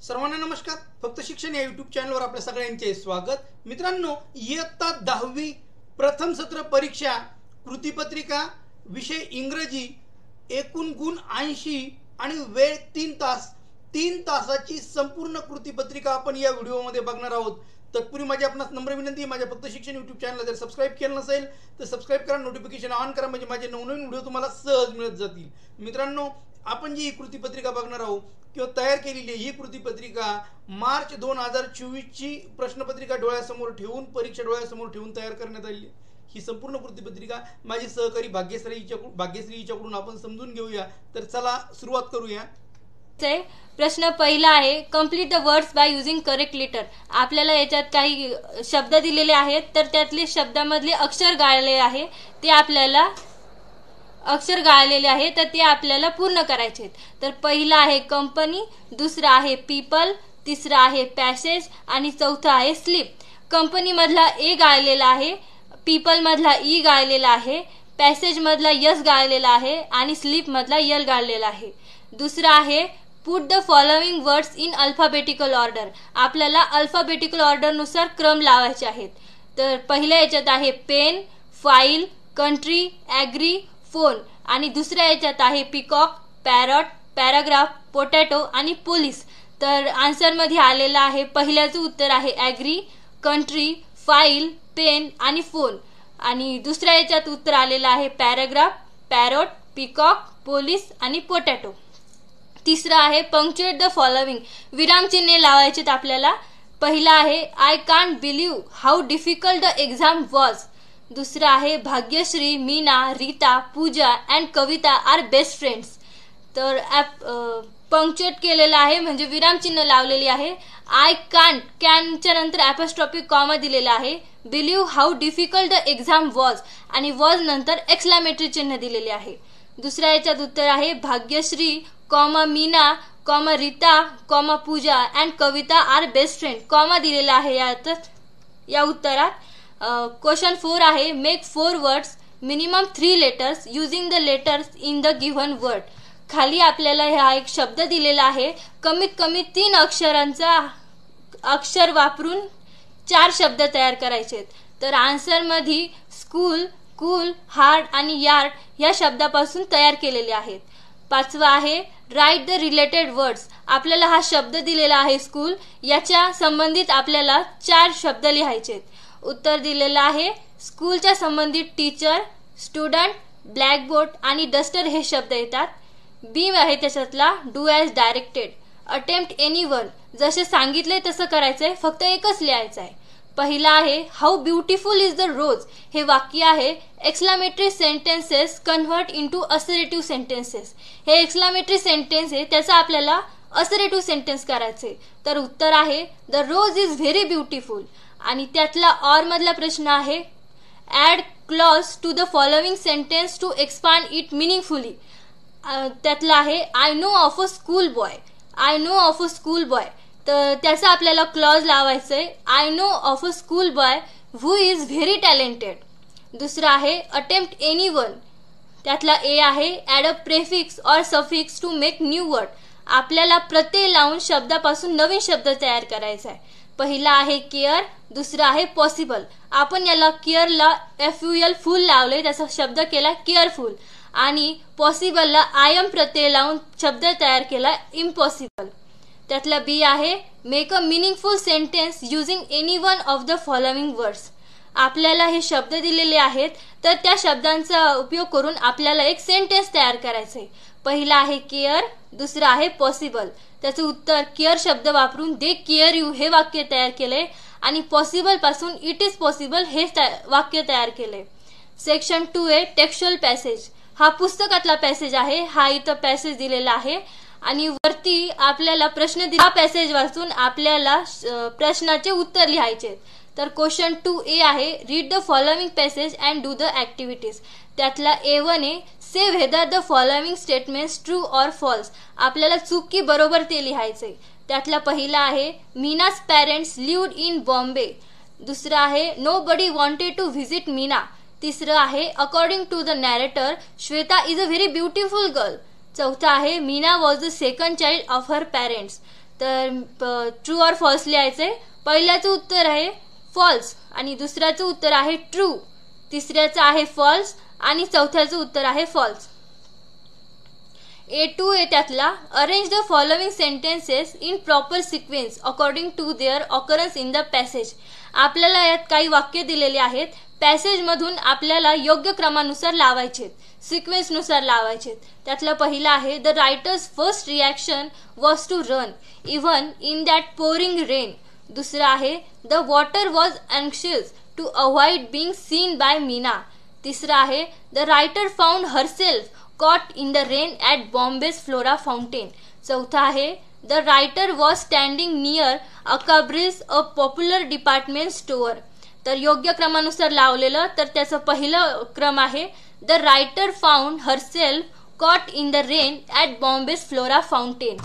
सर्वांना नमस्कार. फक्त शिक्षण या यूट्यूब चॅनलवर आपल्या सगळ्यांचे स्वागत. मित्रांनो, इयत्ता 10वी प्रथम सत्र परीक्षा कृतीपत्रिका विषय इंग्रजी, एकूण गुण 80 आणि वेळ 3 तास. 3 तासाची संपूर्ण कृतीपत्रिका आपण या व्हिडिओमध्ये बघणार आहोत. तत्पूर्वी माझी आपणास नम्र विनंती आहे, माझ्या फक्त शिक्षण यूट्यूब चॅनलला जर सबस्क्राईब केलं नसेल तर सबस्क्राईब करा, नोटिफिकेशन ऑन करा, म्हणजे माझे नवनवीन व्हिडिओ तुम्हाला सहज मिळत जातील. मित्रांनो, आपण जी ही कृतीपत्रिका बघणार आहोत किंवा तयार केलेली ही कृतीपत्रिका मार्च 2024 ची प्रश्नपत्रिका डोळ्यासमोर ठेवून, परीक्षा डोळ्यासमोर ठेवून तयार करण्यात आली. ही संपूर्ण कृतीपत्रिका माझी सहकारी भाग्यश्रीच्याकडून आपण समजून घेऊया. तर चला सुरुवात करूया. प्रश्न पहिला आहे, complete the words by using correct letter. आपल्याला याच्यात काही शब्द दिलेले आहेत, तर त्यातले शब्दामधले अक्षर गाळले आहे ते आपल्याला तर ते आपल्याला पूर्ण करायचे आहेत. तर पहिला आहे कंपनी, दुसरा आहे पीपल, तिसरा आहे पॅसेज आणि चौथा आहे स्लीप. कंपनी मधला ए गाळलेला आहे, पीपल मधला ई गाळलेला आहे, पॅसेज मधला यस गाळलेला आहे आणि स्लीप मधला यल गाळलेला आहे. दुसरा आहे put the following words in alphabetical order. आपल्याला अल्फाबेटिकल ऑर्डर नुसार क्रम लावायचे आहेत. तर पहिल्या याच्यात आहे pen, file, country, agree, phone आणि दुसऱ्या याच्यात आहे पिकॉक, पॅरॉट, पॅराग्राफ, पोटॅटो आणि पोलीस. तर आन्सर मध्ये आलेला आहे पहिल्याचं उत्तर आहे ॲग्री, कंट्री, फाईल, पेन आणि फोन. आणि दुसऱ्या याच्यात उत्तर आलेलं आहे पॅराग्राफ, पॅरॉट, पिकॉक, पोलीस आणि पोटॅटो. तिसरा आहे पंक्च्युएट द फॉलोइंग. विरामचिन्हे लावायचेत आपल्याला. पहिला आहे I can't believe how difficult the exam was. दुसरा आहे Bhagyashree, Meena, Rita, Pooja and Kavita are best friends. तर पंक्च्युएट केलेला आहे म्हणजे विरामचिन्ह लावलेली आहे. आय कांट, कॅनच्या नंतर ॲपॉस्ट्रॉफी कॉमा दिलेला आहे. Believe how difficult the exam was आणि वॉज नंतर एक्सक्लामेटरी चिन्ह दिलेले आहे. दुसऱ्या याच्यात उत्तर आहे Bhagyashree, comma Meena, comma Rita, comma Pooja and Kavita are best friend, comma दिलेला आहे या उत्तरात. क्वेश्चन 4 आहे make 4 words minimum 3 letters using the letters in the given word. खाली आपल्याला हा एक शब्द दिलेला आहे, कमीत कमी 3 अक्षरांचा अक्षर वापरून 4 शब्द तयार करायचे. तर आन्सर मध्ये स्कूल, कूल, हार्ड आणि यार्ड या शब्दापासून तयार केलेले आहेत. पाचवा आहे राईट द रिलेटेड वर्ड्स. आपल्याला हा शब्द दिलेला आहे स्कूल, याच्या संबंधित आपल्याला 4 शब्द लिहायचे. उत्तर दिलेलं आहे स्कूलच्या संबंधित टीचर, स्टुडंट, ब्लॅकबोर्ड आणि डस्टर हे शब्द येतात. बी आहे त्याच्यातला do as directed. Attempt anyone, जसे सांगितले तसं करायचंय, फक्त एकच लिहायचं आहे. पहिला आहे how beautiful is the rose. हे वाक्य आहे exclamatory sentences convert into assertive sentences. हे एक्सक्लामेटरी सेंटेन्स आहे, त्याचा आपल्याला असरेटिव्ह सेंटेन्स करायचे. तर उत्तर आहे the rose is very beautiful. आणि त्यातला ऑर मधला प्रश्न आहे add clause to the following sentence to expand it meaningfully. त्यातला आहे I know of a school boy. I know of a school boy, तर त्याचा आपल्याला clause लावायचंय I know of a school boy who is very talented. दुसरा आहे attempt anyone. त्यातला A आहे add a prefix or suffix to make new word. आपल्याला प्रत्यय लावून शब्दापासून नवीन शब्द तयार करायचा आहे. पहिला आहे केअर, दुसरा आहे पॉसिबल. आपण याला केअरला FUL फुल लावले, त्याचा शब्द केला केअरफुल. आणि पॉसिबलला IM प्रत्यय लावून शब्द तयार केला इम्पॉसिबल. त्यातला बी आहे make a meaningful sentence using any one of the following words. आपल्याला हे शब्द दिलेले आहेत, तर त्या शब्दांचा उपयोग करून आपल्याला एक सेंटेन्स तयार करायचंय. पहिला आहे केअर, दुसरा आहे पॉसिबल. त्याचं उत्तर केअर शब्द वापरून दे केअर यू हे वाक्य तयार केले आणि पॉसिबल पासून इट इज पॉसिबल हे वाक्य तयार केले. सेक्शन 2 आहे टेक्स्चुअल पॅसेज. हा पुस्तकातला पॅसेज आहे. हा इथं पॅसेज दिलेला आहे आणि वरती आपल्याला प्रश्न दिला, पॅसेज वाचून आपल्याला प्रश्नाचे उत्तर लिहायचे. तर क्वेश्चन 2A आहे read the following passage and do the activities. त्यातला A1 आहे say whether the following statements true or false. आपल्याला चूक की बरोबर ते लिहायचे. त्यातला पहिला आहे Meena's parents lived in Bombay. दुसरा आहे nobody wanted to visit Meena. तिसरं आहे according to the narrator Shweta is a very beautiful girl. चौथा आहे Meena was the second child of her parents. तर ट्रू और फॉल्स लिहायचंय. पहिल्याचं उत्तर आहे फॉल्स आणि दुसऱ्याचं उत्तर आहे ट्रू, तिसऱ्याचं आहे फॉल्स आणि चौथ्याचं उत्तर आहे फॉल्स. A2 आहे त्यातला. Arrange the following sentences in proper sequence according to their occurrence in the passage. आपल्याला यात काही वाक्य दिलेली आहेत. पॅसेजमधून आपल्याला योग्य क्रमानुसार लावायचे, सिक्वेन्सनुसार लावायचे. त्यातलं पहिलं आहे the writer's first reaction was to run even in that pouring rain. दुसरं आहे the water was anxious to avoid being seen by Meena. तिसरं आहे the writer found herself caught in the rain at Bombay's Flora Fountain. चौथा आहे the writer was standing near Acabri's a popular department store. तर योग्य क्रमानुसार लावलेलं तर त्याचं पहिलं क्रम आहे the writer found herself caught in the rain at Bombay's Flora Fountain.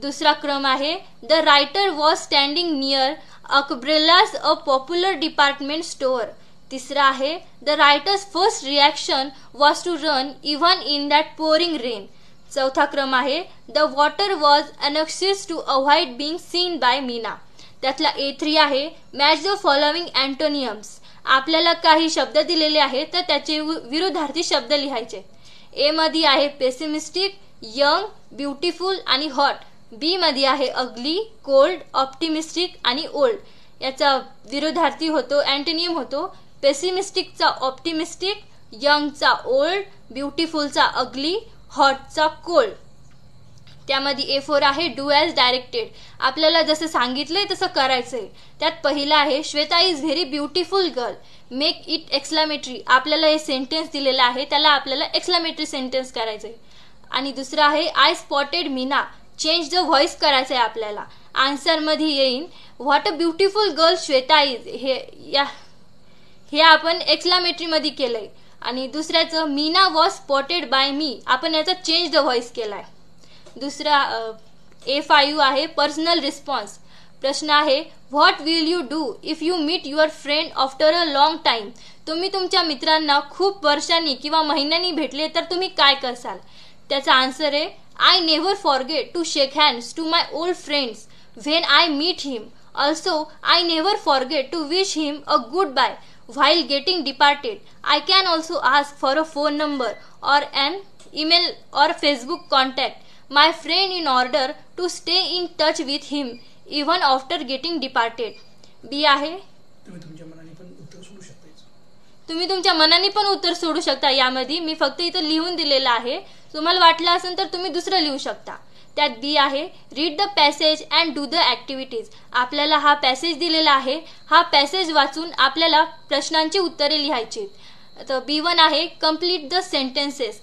दुसरा क्रम आहे the writer was standing near Acabri's a popular department store. तिसरा आहे the writer's first reaction was to run even in that pouring rain. चौथा क्रम आहे the water was anxious to avoid being seen by Meena. त्यातला A3 आहे match the following अँटोनियम्स. आपल्याला काही शब्द दिलेले आहेत तर त्याचे विरुद्धार्थी शब्द लिहायचे. ए मध्ये आहे पेसिमिस्टिक, यंग, ब्युटिफुल आणि हॉट. बी मध्ये आहे अगली, कोल्ड, ऑप्टिमिस्टिक आणि ओल्ड. याचा विरुद्धार्थी होतो अँटोनियम होतो पेसिमिस्टिकचा ऑप्टिमिस्टिक, यंगचा ओल्ड, ब्युटिफुलचा अगली, हॉटचा कोल्ड. त्यामध्ये A4 आहे डू ॲज डायरेक्टेड. आपल्याला जसं सांगितलंय तसं करायचंय. त्यात पहिलं आहे Shweta is very beautiful girl, make it exclamatory. आपल्याला हे सेंटेन्स दिलेलं आहे त्याला आपल्याला एक्सक्लामेटरी सेंटेन्स करायचंय. आणि दुसरं आहे I spotted Meena, change the voice करायचंय आपल्याला. आन्सर मध्ये येईन what a beautiful girl Shweta is, हे आपण एक्सक्लामेटरी मध्ये केलंय. आणि दुसऱ्याचं मीना वॉज स्पॉटेड बाय मी, आपण याचा चेंज द व्हॉइस केलाय. दुसरा A5 आहे पर्सनल रिस्पॉन्स. प्रश्न आहे what will you do if you meet your friend after a long time. तुम्ही तुमच्या मित्रांना खूप वर्षांनी किंवा महिन्यांनी भेटले तर तुम्ही काय करसाल. त्याचा आन्सर आहे I never forget to shake hands to my old friends when I meet him. Also I never forget to wish him a goodbye while getting departed. I can also ask for a phone number or an email or Facebook contact my friend in order to stay in touch with him even after getting departed. B आहे तुम्ही तुमच्या मनाने पण उत्तर सोडू शकता. यामध्ये मी फक्त इथं लिहून दिलेलं आहे. तुम्हाला वाटलं असेल तर तुम्ही दुसरं लिहू शकता. त्यात बी आहे read the passage and do the activities. आपल्याला हा पॅसेज दिलेला आहे. हा पॅसेज वाचून आपल्याला प्रश्नांची उत्तरे लिहायची. तर B1 आहे कम्प्लीट द सेंटेन्सेस.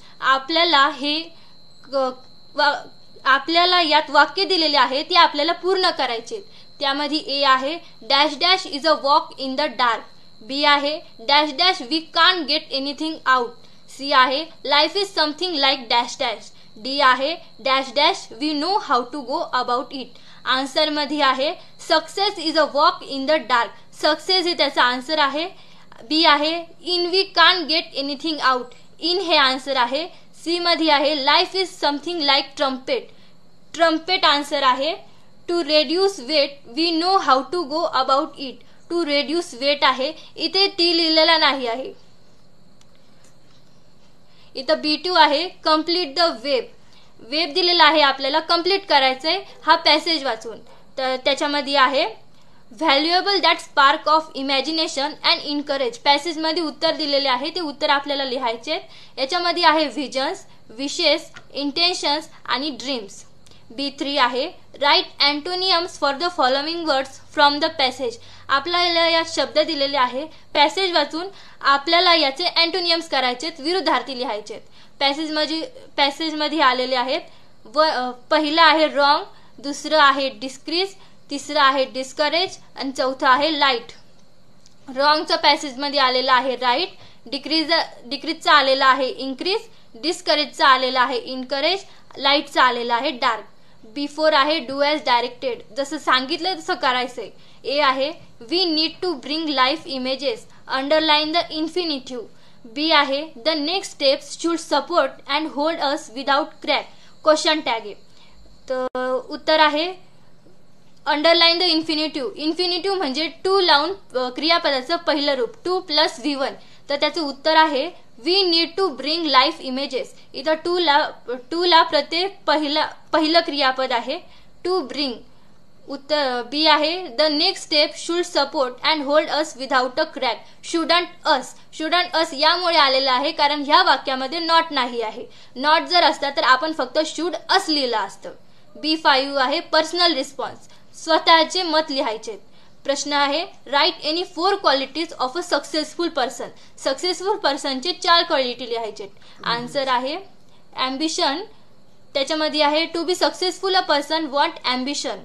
आपल्याला यात वाक्य दिलेले आहे ते आपल्याला पूर्ण करायचे. त्यामध्ये A आहे dash dash is a walk in the dark. B आहे dash dash we can't get anything out. C आहे life is something like dash dash. D आहे dash dash we know how to go about it. Answer मध्ये आहे success is a walk in the dark. Success हे त्याचा answer आहे. B आहे in we can't get anything out. In हे answer आहे. C मध्ये आहे life is something like trumpet. Trumpet answer आहे. To reduce weight we know how to go about it. To reduce weight आहे. इथे T लिहिलेला नाही आहे. इथं B2 आहे कम्प्लीट द वेब. वेब दिलेला आहे आपल्याला कम्प्लीट करायचंय हा पॅसेज वाचून. तर त्याच्यामध्ये आहे valuable that spark of imagination and encourage. Passage मध्ये उत्तर दिलेले आहे ते उत्तर आपल्याला लिहायचे. याच्यामध्ये आहे व्हिजन्स, विशेस, इंटेन्शन्स आणि ड्रीम्स. B3 आहे write antonyms for the following words from the passage. आपल्याला यात शब्द दिलेले आहे. पॅसेज वाचून आपल्याला याचे अँटोनियम्स करायचे, विरुद्धार्थी लिहायचे. पॅसेज मध्ये आलेले आहेत. पहिलं आहे रॉंग, दुसरं आहे डिस्क्रीज, तिसरं आहे डिस्करेज आणि चौथं आहे लाईट. रॉंगचं पॅसेज मध्ये आलेलं आहे राईट, डिक्रीजचा आलेला आहे इन्क्रीज, डिस्करेजचा आलेला आहे इनकरेज, लाईटचा आलेला आहे डार्क. B4 आहे डू ॲज डायरेक्टेड. जसं सांगितलंय तसं करायचंय. A आहे we need to bring life images, underline the infinitive. B आहे the next steps should support and hold us without crack, question tag आहे. तर उत्तर आहे अंडरलाईन द इन्फिनिटिव्ह. इन्फिनिटिव्ह म्हणजे टू लावून क्रियापदाचं पहिलं रूप, 2 + V1. तर त्याचं उत्तर आहे we need to bring life images. इथं टू ला प्रत्येक पहिलं क्रियापद आहे, टू ब्रिंग. उत्तर बी आहे the next step should support and hold us without a crack. Shouldn't us यामुळे आलेलं आहे कारण ह्या वाक्यामध्ये नॉट नाही आहे. नॉट जर असता तर आपण फक्त शुड अस लिहिलं असतं. B5 आहे पर्सनल रिस्पॉन्स. स्वतःचे मत लिहायचे. प्रश्न आहे write any 4 qualities of a successful person. Successful पर्सनचे 4 क्वालिटी लिहायचे. आन्सर आहे ॲम्बिशन. त्याच्यामध्ये आहे to be successful a person want ambition.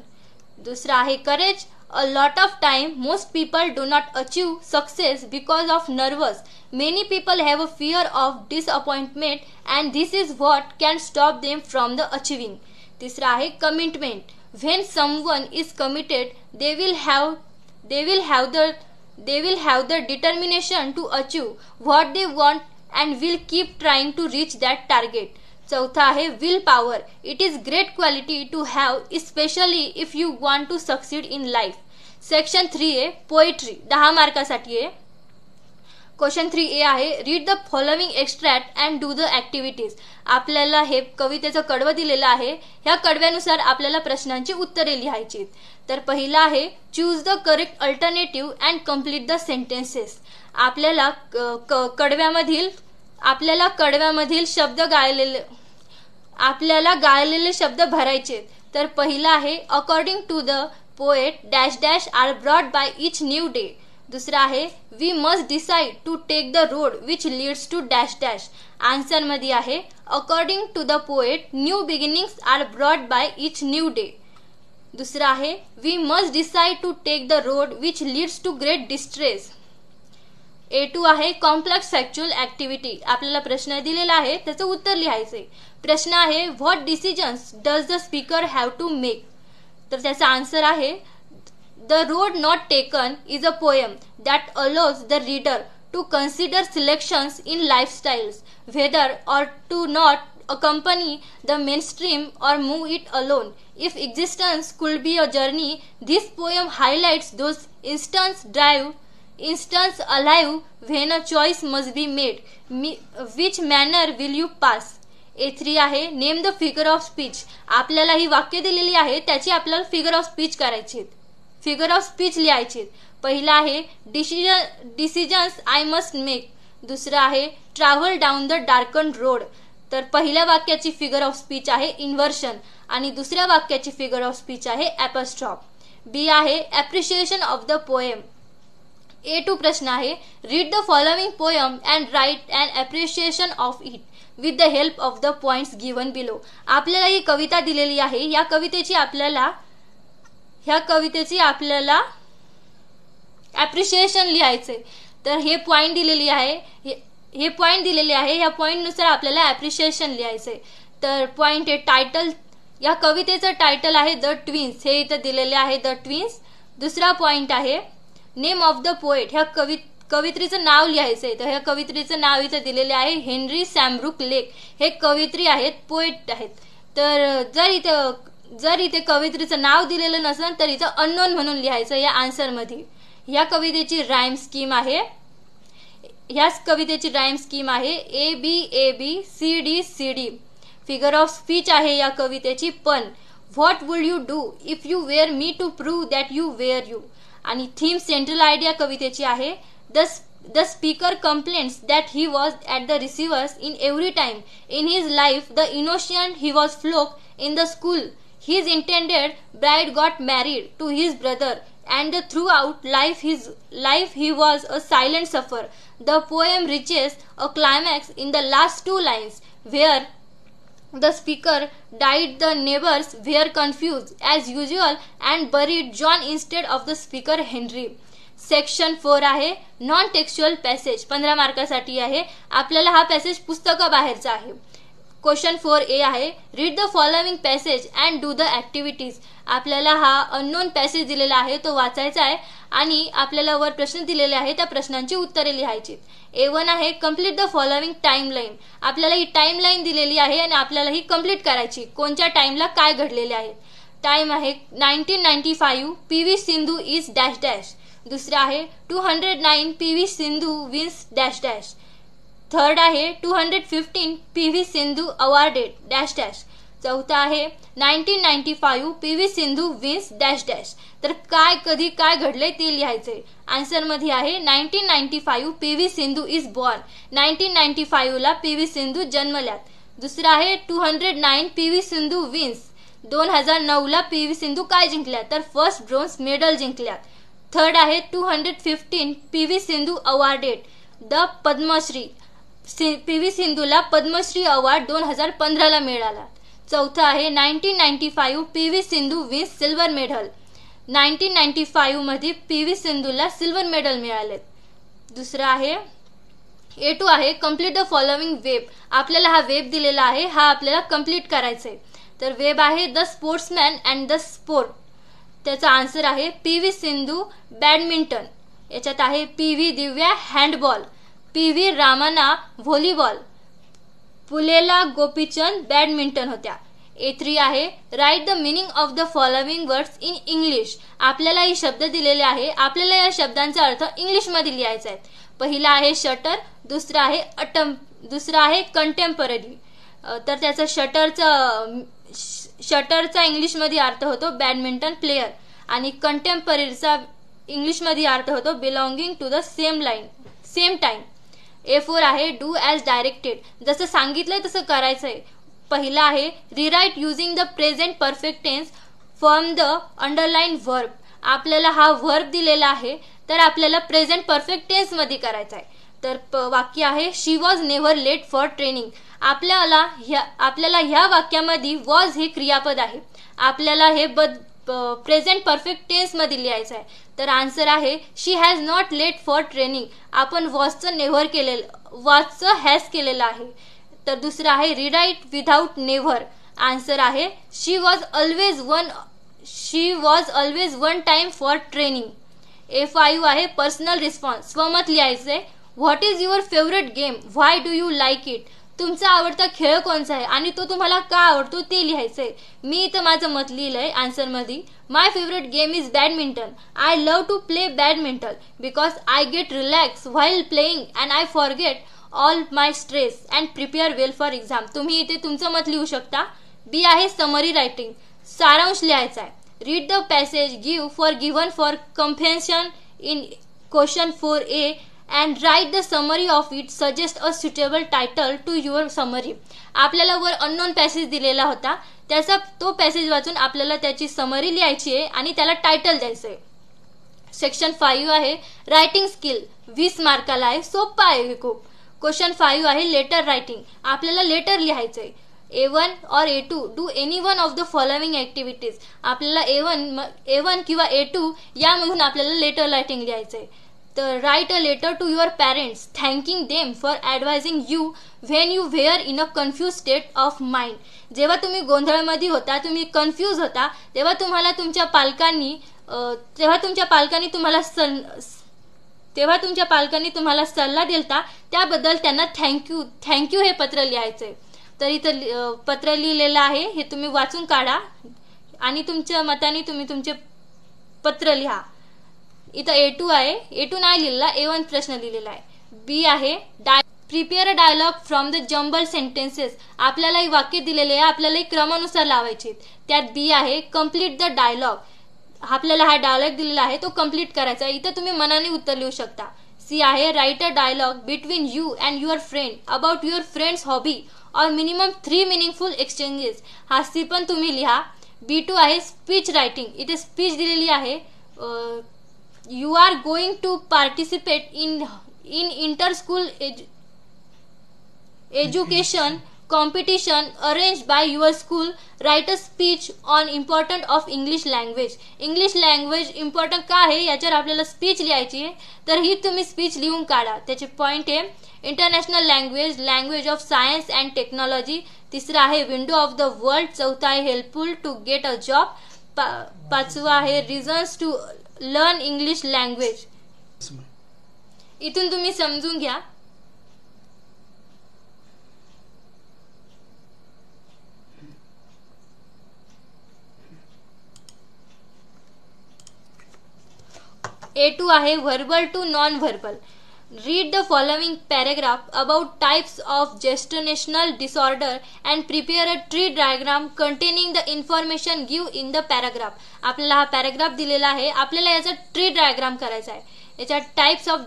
दुसरा आहे courage. A lot of time most people do not achieve success because of nervous. Many people have a fear of disappointment and this is what can stop them from the achieving. तिसरा आहे commitment. When someone is committed they will have the determination to achieve what they want and will keep trying to reach that target. चौथा आहे will power. It is great quality to have especially if you want to succeed in life. Section 3 आहे poetry. 10 मार्कासाठी आहे. Question 3A आहे read the following extract and do the activities. आपल्याला हे कवितेचं कडवं दिलेलं आहे. ह्या कडव्यानुसार आपल्याला प्रश्नांची उत्तरे लिहायची. तर पहिला आहे choose the correct alternative and complete the sentences. आपल्याला कडव्यामधील शब्द गायलेले शब्द भरायचे. तर पहिला आहे according to the poet dash dash are brought by each new day. दुसरा आहे we must decide to take the road which leads to dash dash. Answer मध्ये आहे according to the poet new beginnings are brought by each new day. दुसरा आहे we must decide to take the road which leads to great distress. A2 आहे complex factual activity. आपल्याला प्रश्न दिलेला आहे त्याचं उत्तर लिहायचंय. प्रश्न आहे what decisions does the speaker have to make. तर त्याचा आन्सर आहे The road not taken is a poem that allows the reader to consider selections in lifestyles, whether or to not accompany the mainstream or move it alone. If existence could be a journey, this poem highlights those instants alive when a choice must be made. Which manner will you pass? A3 आहे name the figure of speech. आपल्याला ही वाक्य दिलेली आहे त्याची आपल्याला figure of speech करायची. Figure of speech लिहायचे. पहिला आहे डिसिजन्स आय मस्ट मेक. दुसरा आहे travel down the darken road. तर पहिल्या वाक्याची फिगर ऑफ स्पीच आहे इन्व्हर्शन आणि दुसऱ्या वाक्याची फिगर ऑफ स्पीच आहे ॲपॉस्ट्रॉफ. बी आहे appreciation of the poem. A2 प्रश्न आहे read the following poem and write and appreciation of it with the help of the points given below. आपल्याला ही कविता दिलेली आहे. या कवितेची आपल्याला ॲप्रिशिएशन लिहायचंय. तर हे पॉइंट दिलेली आहे. ह्या पॉइंट नुसार आपल्याला ॲप्रिशिएशन लिहायचंय. तर पॉइंट आहे टायटल. या कवितेचं टायटल आहे द ट्विन्स. हे इथं दिलेले आहे द ट्विन्स. दुसरा पॉइंट आहे नेम ऑफ द पोएट. ह्या कवित्रीचं नाव लिहायचंय. तर ह्या कवित्रीचं नाव इथं दिलेले आहे हेनरी सॅमब्रुक लेक. हे कवित्री आहेत, पोएट आहेत. तर जर इथे कवित्रीचं नाव दिलेलं नसेल तर इथं अननोन म्हणून लिहायचं या आन्सर मध्ये. या कवितेची राईम स्कीम आहे ABABCDCD. फिगर ऑफ स्पीच आहे या कवितेची पण. What would you do if you were me to prove that you were you. आणि थीम सेंट्रल आयडिया कवितेची आहे The speaker complains that he was at the receivers in every time in his life the innocent he was flogged in the school. His intended bride got married to his brother and throughout life he was a silent sufferer. The poem reaches a climax in the last 2 lines where the speaker died. The neighbors were confused as usual and buried John instead of the speaker Henry. Section 4 आहे non textual passage. 15 मार्कासाठी आहे. आपल्याला हा passage पुस्तकाबाहेरचा आहे. Question 4A आहे read the following passage and do the activities. आपल्याला हा unknown passage दिलेला आहे तो वाचायचा आहे आणि आपल्याला वर प्रश्न दिलेले आहे त्या प्रश्नांची उत्तरे लिहायची. A1 आहे कम्प्लीट द फॉलोइंग टाइमलाईन. आपल्याला ही टाइमलाईन दिलेली आहे आणि आपल्याला ही कम्प्लीट करायची. कोणत्या टाइमला काय घडलेले आहे. टाइम आहे 1995 PV Sindhu is dash dash. दुसरा आहे 209 PV Sindhu wins dash dash. Third आहे 215 PV Sindhu awarded dash dash. चौथा आहे 1995 PV Sindhu wins dash dash. तर काय कधी काय घडले ते लिहायचे. आन्सर मध्ये आहे 1995 PV सिंधू इज बॉर्न. 1995 ला PV सिंधू जन्मल्यात. दुसरा आहे 209 PV सिंधू विन्स. 2009 ला PV सिंधू काय जिंकल्या तर फर्स्ट ब्रोन्झ मेडल जिंकल्यात. थर्ड आहे 215 PV Sindhu awarded the Padmashri. PV सिंधूला पद्मश्री अवॉर्ड 2015 ला मिळाला. चौथा आहे 1995 PV Sindhu wins silver medal. 1995 मध्ये PV सिंधूला सिल्वर मेडल मिळाले. दुसरा आहे A2 आहे कम्प्लीट द फॉलोइंग वेब. आपल्याला हा वेब दिलेला आहे, हा आपल्याला कम्प्लीट करायचा आहे. तर वेब आहे the sportsman and the sport. त्याचा आन्सर आहे PV सिंधू बॅडमिंटन. याच्यात आहे PV Divya handball, PV Ramana volleyball, Pullela Gopichand badminton होत्या. A3 आहे write the meaning of the following words in English. आपल्याला हे शब्द दिलेले आहे, आपल्याला या शब्दांचा अर्थ इंग्लिश मध्ये लिहायचा आहे. पहिला आहे शटर, दुसरा आहे दुसरा आहे कंटेम्पररी. तर त्याचा शटरचा इंग्लिश मध्ये अर्थ होतो बॅडमिंटन प्लेयर आणि कंटेम्पररीचा इंग्लिश मध्ये अर्थ होतो belonging to the same time. A4 आहे डू ॲज डायरेक्टेड. जसं सांगितलंय तसं करायचंय. पहिला आहे rewrite using the present perfect tense from the underline verb. आपल्याला हा व्हर्ब दिलेला आहे तर आपल्याला प्रेझेंट परफेक्ट टेन्स मध्ये करायचा आहे. तर वाक्य आहे she was never late for training. आपल्याला ह्या वाक्यामध्ये वॉज हे क्रियापद आहे, आपल्याला हे प्रेझेंट परफेक्ट टेन्स मध्ये लिहायचं आहे. तर आन्सर आहे she has not late for training. आपण वॉजचं हॅज केलेलं आहे. तर दुसरं आहे रिराईट विदाउट नेव्हर. आन्सर आहे she was always one time for training. A5 आहे पर्सनल रिस्पॉन्स. स्वमत लिहायचंय. What is your favourite game, why do you like it. तुमचा आवडता खेळ कोणता आहे आणि तो तुम्हाला का आवडतो ते लिहायचंय. मी इथं माझं मत लिहिलंय आन्सर मध्ये. My favourite game is badminton. I love to play badminton because I get relax while playing and I forget all my stress and prepare well for exam. तुम्ही इथे तुमचं मत लिहू शकता. बी आहे समरी रायटिंग. सारांश लिहायचा आहे. Read the passage given for comprehension in question 4A and write the summary of it. Suggest a suitable title to your summary. आपल्याला वर अननोन पॅसेज दिलेला होता, त्याचा तो पॅसेज वाचून आपल्याला त्याची समरी लिहायची आहे आणि त्याला टायटल द्यायचं आहे. सेक्शन 5 आहे रायटिंग स्किल. 20 मार्काला आहे. सोपा आहे हे खूप. क्वेश्चन 5 आहे लेटर रायटिंग. आपल्याला लेटर लिहायचं आहे. A1 or A2 do any one of the following activities. आपल्याला A1 किंवा A2 यामधून आपल्याला लेटर रायटिंग लिहायचं आहे. तर write a letter to your parents thanking them for advising you when you were in a confuse state of mind. जेव्हा तुम्ही गोंधळमध्ये होता, तुम्ही कन्फ्यूज होता, तेव्हा तुमच्या पालकांनी तुम्हाला सल्ला दिलता, त्याबद्दल त्यांना थँक्यू हे पत्र लिहायचंय. तर इथं पत्र लिहिलेलं आहे, हे तुम्ही वाचून काढा आणि तुमच्या मताने तुम्ही तुमचे पत्र लिहा. इथं A2 आहे. A2 नाही लिहिलेला, A1 प्रश्न लिहिलेला आहे. बी आहे prepare a dialogue from the jumble sentences. आपल्याला ही वाक्य दिलेले आहे, आपल्याला क्रमानुसार लावायचे. त्यात बी आहे कम्प्लीट द डायलॉग. आपल्याला हा डायलॉग दिलेला आहे तो कम्प्लीट करायचा. इथं तुम्ही मनाने उत्तर लिहू शकता. सी आहे write a dialogue between you and your friend about your friends hobby or minimum 3 meaningful exchanges. हा सी पण तुम्ही लिहा. B2 आहे स्पीच रायटिंग. इथे स्पीच दिलेली आहे. You are going to participate in inter-school education competition arranged by your school. Write a speech on important of English language. English language important का आहे याच्यावर आपल्याला स्पीच लिहायची आहे. तर ही तुम्ही स्पीच लिहून काढा. त्याचे पॉइंट आहे international language of science and technology. तिसरा आहे विंडो ऑफ द वर्ल्ड. चौथा आहे helpful to get a job. पाचवा आहे reasons to learn English language. इथून तुम्ही समजून घ्या. A2 आहे verbal to non verbal. Read the following paragraph about types of gestational disorder and prepare a tree diagram containing the information give in the paragraph. आपल्याला हा paragraph दिलेला आहे, आपल्याला याचा ट्री डायग्राम करायचा आहे. याच्यात टाइप्स ऑफ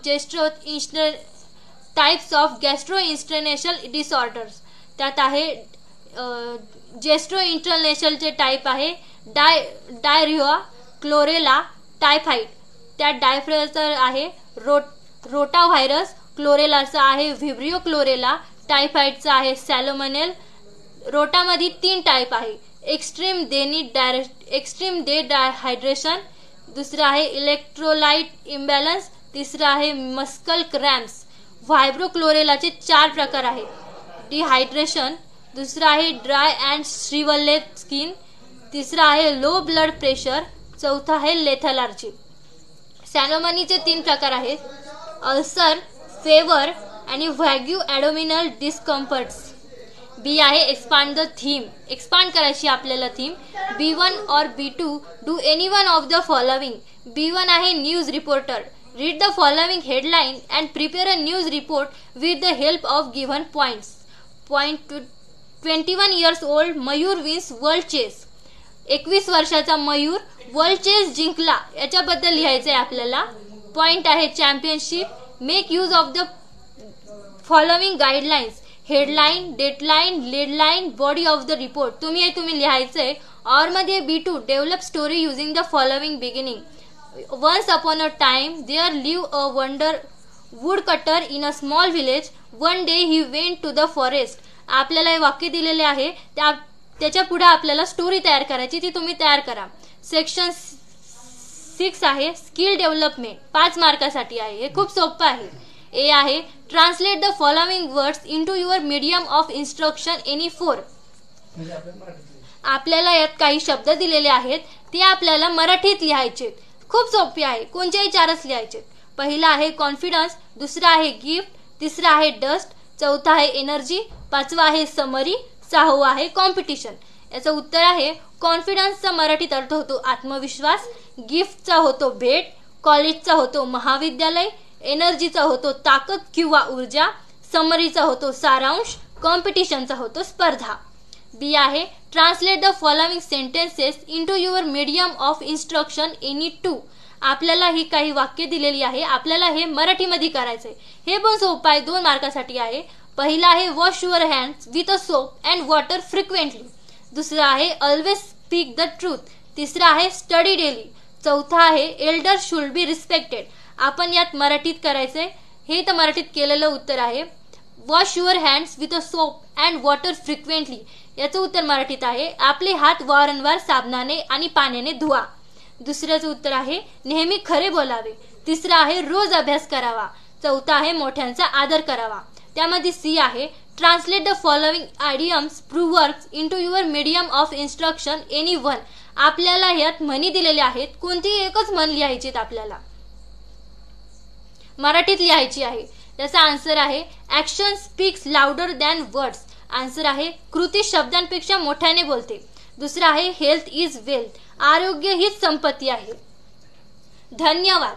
गॅस्ट्रोइंटेस्टायनल डिसऑर्डर्स त्यात आहे गॅस्ट्रोइंटेस्टायनलचे टाइप आहे डायरिया, क्लोरेला, टायफॉइड. त्यात डायरियाचा आहे रोटा व्हायरस, क्लोरेलाचा आहे व्हिब्रिओ क्लोरेला, टायफॉइडचा आहे सॅल्मोनेल. रोटामध्ये 3 टाइप आहे, एक्स्ट्रीम डे हायड्रेशन, दुसरा आहे इलेक्ट्रोलाइट इम्बॅलन्स, तिसरा आहे मस्कल क्रॅम्प्स. व्हायब्रो क्लोरेलाचे 4 प्रकार आहेत, डिहायड्रेशन, दुसरा आहे ड्राय अँड श्रिवलेड स्किन, तिसरा आहे लो ब्लड प्रेशर, चौथा आहे लेथालर्जी. सॅल्मोनीचे 3 प्रकार आहेत, अल्सर, फेवर आणि व्हॅग्यू ॲडोमिनल डिस्कम्फर्ट्स. बी आहे एक्सपांड द थीम, एक्सपांड करायची आपल्याला theme. B1 or B2 do any one of the following. B1 आहे news reporter, read the following headline and prepare a news report with the help of given points. Point 21 years old Mayur wins world chess. 21 वर्षाचा Mayur world chess जिंकला याच्याबद्दल लिहायचं आहे आपल्याला. Point आहे championship. Make use of the following guidelines, headline, dateline, leadline, body of the report. तुम्ही लिहायचंय. और मध्ये B2 develop story using the following beginning. Once upon a time there live a wonder woodcutter in a small village. One day he went to the forest. आपल्याला हे वाक्य दिलेले आहे, त्याच्या पुढे आपल्याला स्टोरी तयार करायची, ती तुम्ही तयार करा. सेक्शन 6 आहे स्किल डेव्हलपमेंट, 5 मार्कासाठी आहे. हे खूप सोपं आहे. ए आहे translate the following words into your medium of instruction any 4. आपल्याला यात काही शब्द दिलेले आहेत, ते आपल्याला मराठीत लिहायचे. खूप सोपे आहे, कोणत्याही 4च लिहायचे. पहिला आहे कॉन्फिडन्स, दुसरा आहे गिफ्ट, तिसरा आहे डस्ट, चौथा आहे एनर्जी, 5वा आहे समरी, 6वा आहे कॉम्पिटिशन. याचं उत्तर आहे कॉन्फिडन्सचा मराठीत अर्थ होतो आत्मविश्वास, गिफ्टचा होतो भेट, कॉलेजचा होतो महाविद्यालय, एनर्जीचा होतो ताकद किंवा ऊर्जा, समरीचा होतो सारांश, कॉम्पिटिशनचा होतो स्पर्धा. बी आहे translate the following sentences into your medium of instruction any 2. आपल्याला ही काही वाक्य दिलेली आहे, आपल्याला हे मराठीमध्ये करायचंय. हे पण सोपं आहे, 2 मार्कासाठी आहे. पहिला आहे wash your hands with a soap and water frequently, दुसरा आहे ऑलवेज स्पीक द ट्रूथ, तिसरा आहे स्टडी डेली, चौथा आहे एल्डर शुड बी रिस्पेक्टेड. आपण यात मराठीत करायचंय. हे तर मराठीत केलेलं उत्तर आहे. Wash your hands with a soap and water frequently याचं उत्तर मराठीत आहे आपले हात वारंवार साबणाने आणि पाण्याने धुवा. दुसऱ्याचं उत्तर आहे नेहमी खरे बोलावे, तिसरा आहे रोज अभ्यास करावा, चौथा आहे मोठ्यांचा आदर करावा. त्यामध्ये सी आहे translate the following idioms proverbs into your medium of instruction any 1. आपल्याला यात म्हणी दिलेल्या आहेत, कोणतीही एकच म्हण लिहायची आपल्याला, मराठीत लिहायची आहे. त्याचा आन्सर आहे action speaks louder than words. Answer आहे कृती शब्दांपेक्षा मोठ्याने बोलते. दुसरा आहे हेल्थ इज वेल्थ, आरोग्य हीच संपत्ती आहे. धन्यवाद.